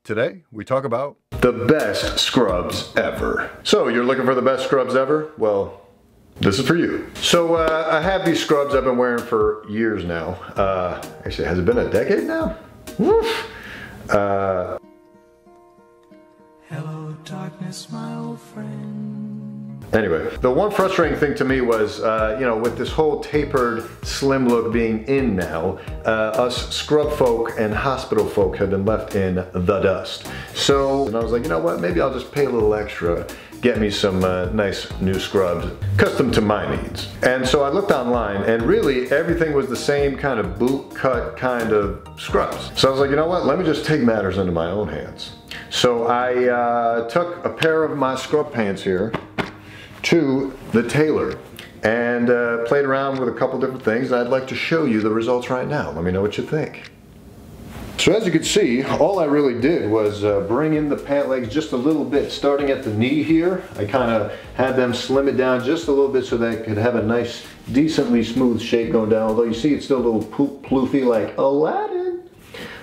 Today, we talk about the best scrubs ever. So, you're looking for the best scrubs ever? Well, this is for you. So, I have these scrubs I've been wearing for years now. Actually, has it been a decade now? Woof. Hello, darkness, my old friend. Anyway, the one frustrating thing to me was, with this whole tapered, slim look being in now, us scrub folk and hospital folk have been left in the dust. So, and I was like, you know what, maybe I'll just pay a little extra, get me some nice new scrubs, custom to my needs. And so I looked online, and really everything was the same kind of boot cut kind of scrubs. So I was like, you know what, let me just take matters into my own hands. So I took a pair of my scrub pants here to the tailor and played around with a couple different things. I'd like to show you the results right now. Let me know what you think. So as you can see, all I really did was bring in the pant legs just a little bit, starting at the knee here. I kind of had them slim it down just a little bit so they could have a nice, decently smooth shape going down, although you see it's still a little ploofy like Aladdin.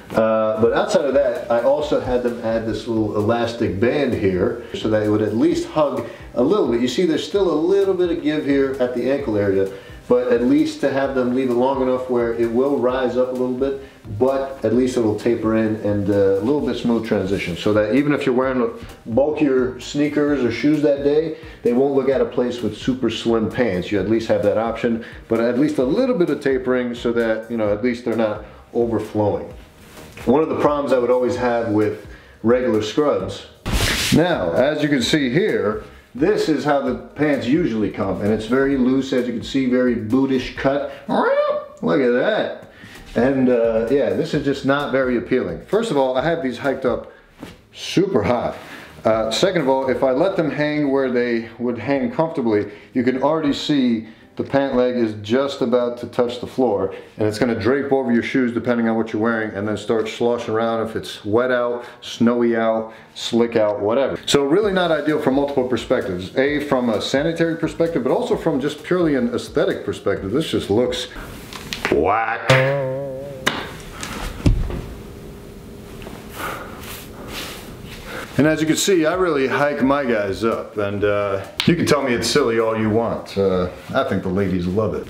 But outside of that, I also had them add this little elastic band here so that it would at least hug a little bit. You see there's still a little bit of give here at the ankle area, but at least to have them leave it long enough where it will rise up a little bit, but at least it'll taper in and a little bit smooth transition, so that even if you're wearing bulkier sneakers or shoes that day, they won't look out of place with super slim pants. You at least have that option, but at least a little bit of tapering so that, at least they're not overflowing. One of the problems I would always have with regular scrubs. Now, as you can see here, this is how the pants usually come, and it's very loose, as you can see, very bootish cut. Look at that. And yeah, this is just not very appealing. First of all, I have these hiked up super high. Second of all, if I let them hang where they would hang comfortably, you can already see the pant leg is just about to touch the floor, and it's going to drape over your shoes depending on what you're wearing, and then start sloshing around if it's wet out, snowy out, slick out, whatever. So really not ideal from multiple perspectives. A, from a sanitary perspective, but also from just purely an aesthetic perspective. This just looks whack. And as you can see, I really hike my guys up, and you can tell me it's silly all you want. I think the ladies love it.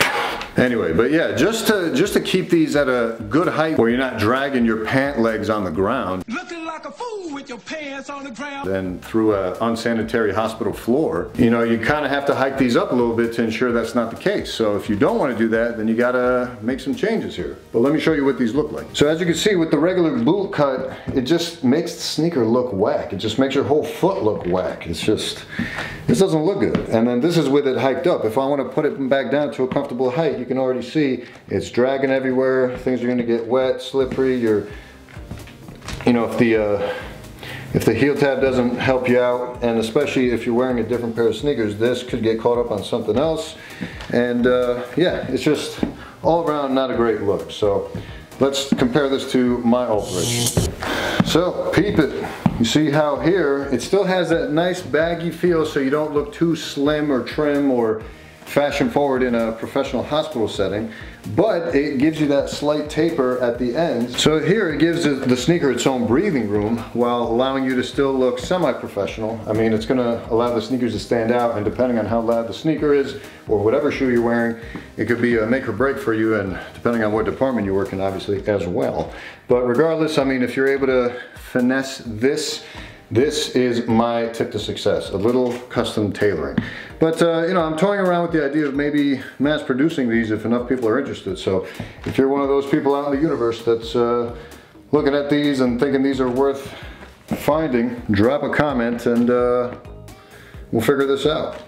Anyway, but yeah, just to keep these at a good height where you're not dragging your pant legs on the ground. Looking like a fool with your pants on the ground. And through an unsanitary hospital floor, you kind of have to hike these up a little bit to ensure that's not the case. So if you don't want to do that, then you gotta make some changes here. But let me show you what these look like. So as you can see with the regular boot cut, it just makes the sneaker look whack. It just makes your whole foot look whack. It's just, this doesn't look good. And then this is with it hiked up. If I want to put it back down to a comfortable height, you can already see it's dragging everywhere. Things are going to get wet, slippery. If the heel tab doesn't help you out, and especially if you're wearing a different pair of sneakers, this could get caught up on something else. And yeah, it's just all around not a great look. So let's compare this to my alteration. So peep it. You see how here it still has that nice baggy feel, so you don't look too slim or trim or fashion forward in a professional hospital setting, but it gives you that slight taper at the end. So here it gives the sneaker its own breathing room while allowing you to still look semi-professional. I mean, it's gonna allow the sneakers to stand out, and depending on how loud the sneaker is or whatever shoe you're wearing, it could be a make or break for you, and depending on what department you work in, obviously, as well. But regardless, I mean, if you're able to finesse this is my tip to success, a little custom tailoring. But I'm toying around with the idea of maybe mass producing these if enough people are interested. So if you're one of those people out in the universe that's looking at these and thinking these are worth finding, drop a comment and we'll figure this out.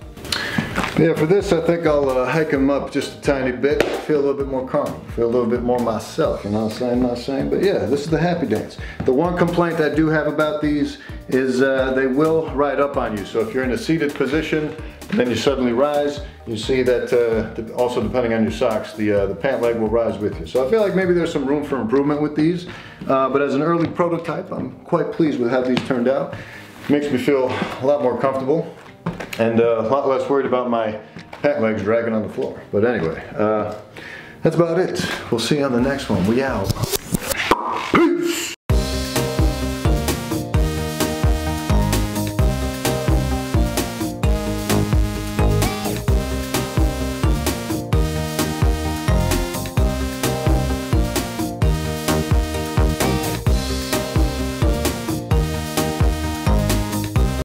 Yeah, for this I think I'll hike them up just a tiny bit, feel a little bit more calm, feel a little bit more myself, you know what I'm saying? But yeah, this is the happy dance. The one complaint I do have about these is they will ride up on you. So if you're in a seated position, then you suddenly rise, you see that also depending on your socks, the pant leg will rise with you. So I feel like maybe there's some room for improvement with these, but as an early prototype, I'm quite pleased with how these turned out. Makes me feel a lot more comfortable and a lot less worried about my pant legs dragging on the floor. But anyway, that's about it. We'll see you on the next one. We out.